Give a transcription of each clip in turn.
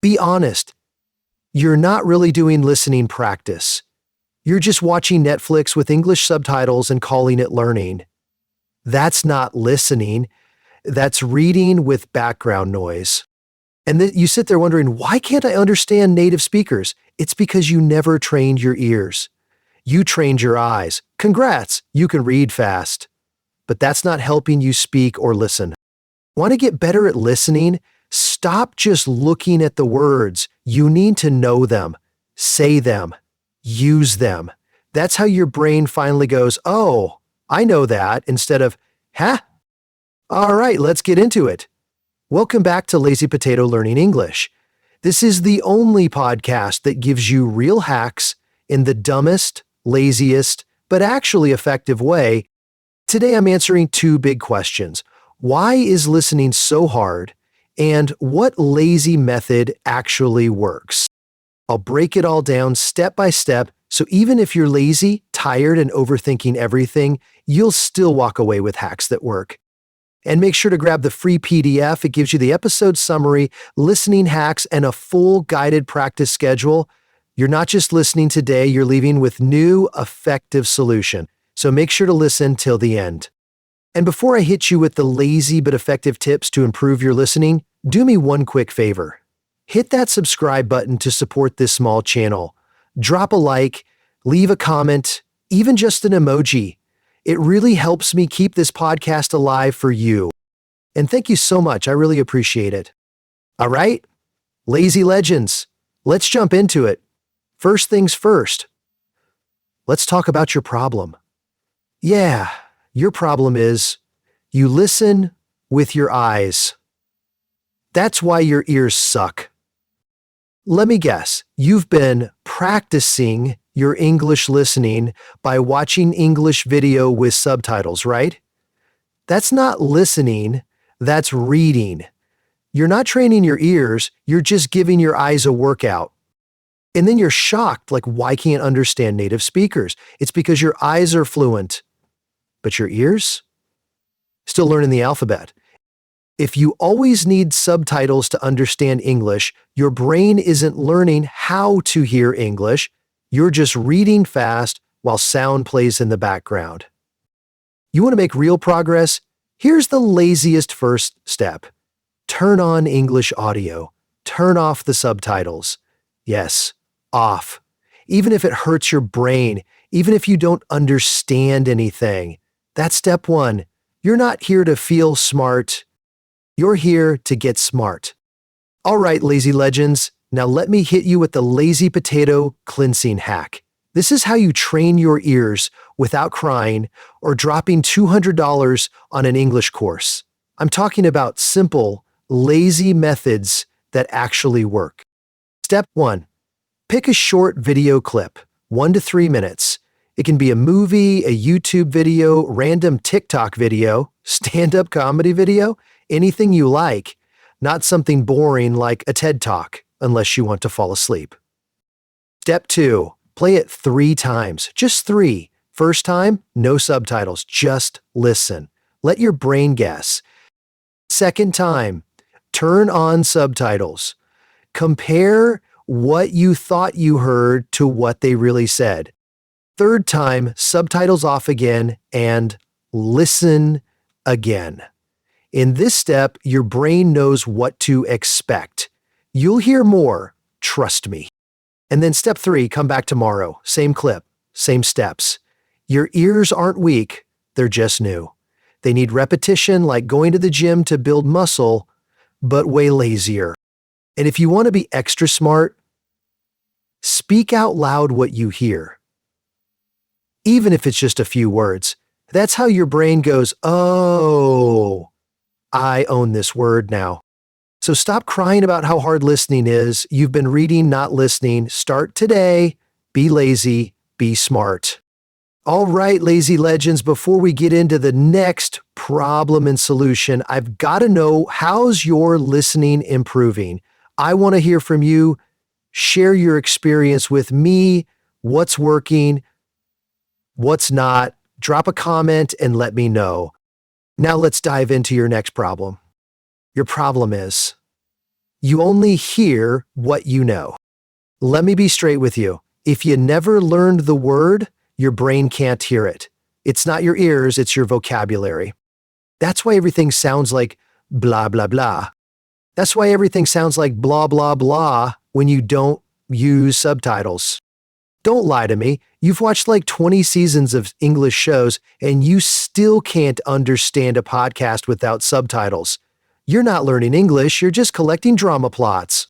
Be honest. You're not really doing listening practice. You're just watching Netflix with English subtitles and calling it learning. That's not listening. That's reading with background noise. And then you sit there wondering, why can't I understand native speakers? It's because you never trained your ears. You trained your eyes. Congrats, you can read fast. But that's not helping you speak or listen. Want to get better at listening? Stop just looking at the words. You need to know them, say them, use them. That's how your brain finally goes, oh, I know that, instead of, huh? All right, let's get into it. Welcome back to Lazy Potato Learning English. This is the only podcast that gives you real hacks in the dumbest, laziest, but actually effective way. Today I'm answering two big questions. Why is listening so hard? And what lazy method actually works? I'll break it all down step by step, so even if you're lazy, tired, and overthinking everything, you'll still walk away with hacks that work. And make sure to grab the free PDF. It gives you the episode summary, listening hacks, and a full guided practice schedule. You're not just listening today, you're leaving with new, effective solution. So make sure to listen till the end. And before I hit you with the lazy but effective tips to improve your listening, do me one quick favor. Hit that subscribe button to support this small channel. Drop a like, leave a comment, even just an emoji. It really helps me keep this podcast alive for you. And thank you so much. I really appreciate it. All right, lazy legends, let's jump into it. First things first. Let's talk about your problem. Yeah, your problem is you listen with your eyes. That's why your ears suck. Let me guess, you've been practicing your English listening by watching English video with subtitles, right? That's not listening, that's reading. You're not training your ears, you're just giving your eyes a workout. And then you're shocked, like, why can't I understand native speakers? It's because your eyes are fluent, but your ears? Still learning the alphabet. If you always need subtitles to understand English, your brain isn't learning how to hear English. You're just reading fast while sound plays in the background. You want to make real progress? Here's the laziest first step. Turn on English audio. Turn off the subtitles. Yes, off. Even if it hurts your brain, even if you don't understand anything. That's step one. You're not here to feel smart. You're here to get smart. All right, lazy legends, now let me hit you with the lazy potato cleansing hack. This is how you train your ears without crying or dropping $200 on an English course. I'm talking about simple, lazy methods that actually work. Step one, pick a short video clip, 1 to 3 minutes. It can be a movie, a YouTube video, random TikTok video, stand-up comedy video, anything you like, not something boring like a TED Talk, unless you want to fall asleep. Step 2, play it 3 times, just 3. First time, no subtitles, just listen. Let your brain guess. Second time, turn on subtitles. Compare what you thought you heard to what they really said. Third time, subtitles off again and listen again. In this step, your brain knows what to expect. You'll hear more, trust me. And then step 3, come back tomorrow. Same clip, same steps. Your ears aren't weak, they're just new. They need repetition like going to the gym to build muscle, but way lazier. And if you want to be extra smart, speak out loud what you hear. Even if it's just a few words. That's how your brain goes, oh, I own this word now. So stop crying about how hard listening is. You've been reading, not listening. Start today. Be lazy. Be smart. All right, lazy legends, before we get into the next problem and solution, I've got to know, how's your listening improving? I want to hear from you. Share your experience with me. What's working? What's not? Drop a comment and let me know. Now let's dive into your next problem. Your problem is You only hear what you know. Let me be straight with you. If you never learned the word, your brain can't hear it. It's not your ears, it's your vocabulary. That's why everything sounds like blah, blah, blah. That's why everything sounds like blah, blah, blah when you don't use subtitles. Don't lie to me. You've watched like 20 seasons of English shows and you still can't understand a podcast without subtitles. You're not learning English, you're just collecting drama plots.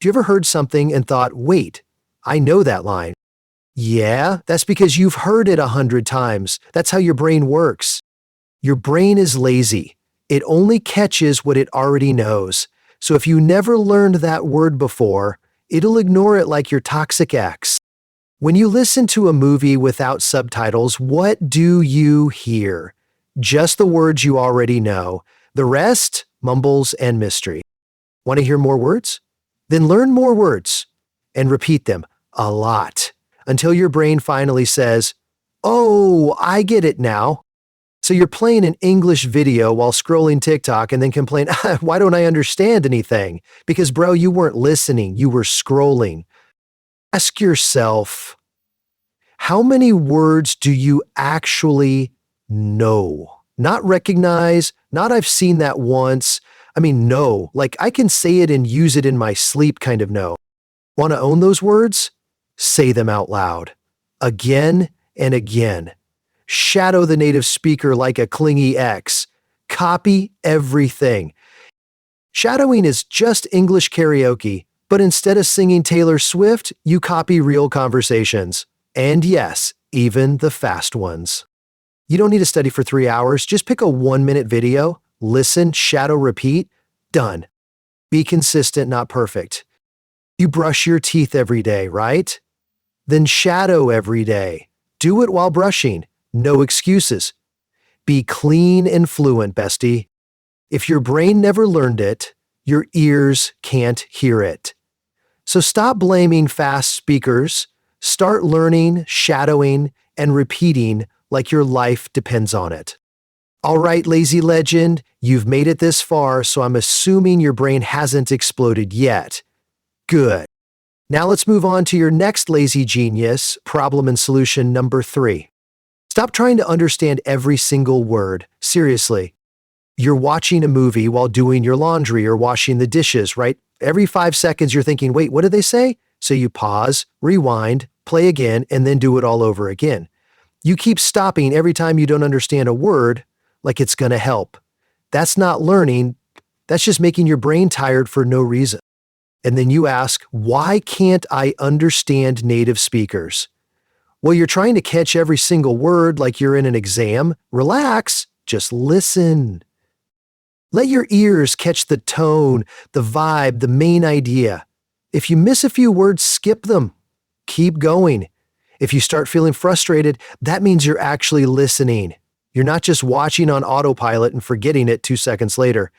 Have you ever heard something and thought, wait, I know that line? Yeah, that's because you've heard it 100 times. That's how your brain works. Your brain is lazy. It only catches what it already knows. So if you never learned that word before, it'll ignore it like your toxic ex. When you listen to a movie without subtitles, what do you hear? Just the words you already know. The rest, mumbles and mystery. Want to hear more words? Then learn more words and repeat them a lot until your brain finally says, "Oh, I get it now." So you're playing an English video while scrolling TikTok and then complain, "Why don't I understand anything?" Because bro, you weren't listening, you were scrolling. Ask yourself, how many words do you actually know? Not recognize, not I've seen that once. I mean, know, like I can say it and use it in my sleep kind of know. Want to own those words? Say them out loud. Again and again. Shadow the native speaker like a clingy ex. Copy everything. Shadowing is just English karaoke, but instead of singing Taylor Swift, you copy real conversations. And yes, even the fast ones. You don't need to study for 3 hours. Just pick a 1-minute video, listen, shadow, repeat. Done. Be consistent, not perfect. You brush your teeth every day, right? Then shadow every day. Do it while brushing. No excuses. Be clean and fluent, bestie. If your brain never learned it, your ears can't hear it. So stop blaming fast speakers. Start learning, shadowing, and repeating like your life depends on it. All right, lazy legend, you've made it this far, so I'm assuming your brain hasn't exploded yet. Good. Now let's move on to your next lazy genius, problem and solution number 3. Stop trying to understand every single word. Seriously. You're watching a movie while doing your laundry or washing the dishes, right? Every 5 seconds you're thinking, wait, what did they say? So you pause, rewind, play again, and then do it all over again. You keep stopping every time you don't understand a word like it's going to help. That's not learning. That's just making your brain tired for no reason. And then you ask, why can't I understand native speakers? Well, you're trying to catch every single word like you're in an exam. Relax. Just listen. Let your ears catch the tone, the vibe, the main idea. If you miss a few words, skip them. Keep going. If you start feeling frustrated, that means you're actually listening. You're not just watching on autopilot and forgetting it 2 seconds later.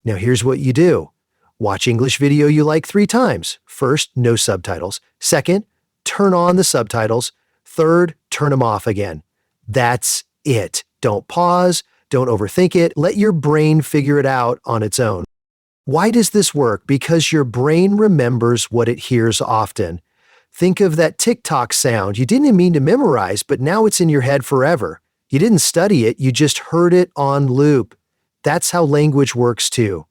Now here's what you do. Watch English video you like 3 times. First, no subtitles. Second, turn on the subtitles. Third, turn them off again. That's it. Don't pause. Don't overthink it. Let your brain figure it out on its own. Why does this work? Because your brain remembers what it hears often. Think of that TikTok sound you didn't even mean to memorize, but now it's in your head forever. You didn't study it, you just heard it on loop. That's how language works too.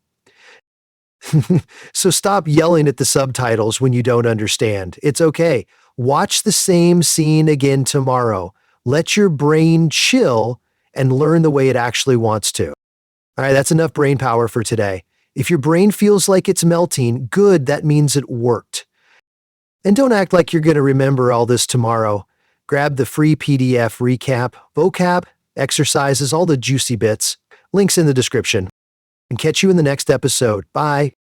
So stop yelling at the subtitles when you don't understand. It's okay. Watch the same scene again tomorrow. Let your brain chill and learn the way it actually wants to. All right, that's enough brain power for today. If your brain feels like it's melting, good, that means it worked. And don't act like you're going to remember all this tomorrow. Grab the free PDF recap, vocab, exercises, all the juicy bits. Links in the description. And catch you in the next episode. Bye.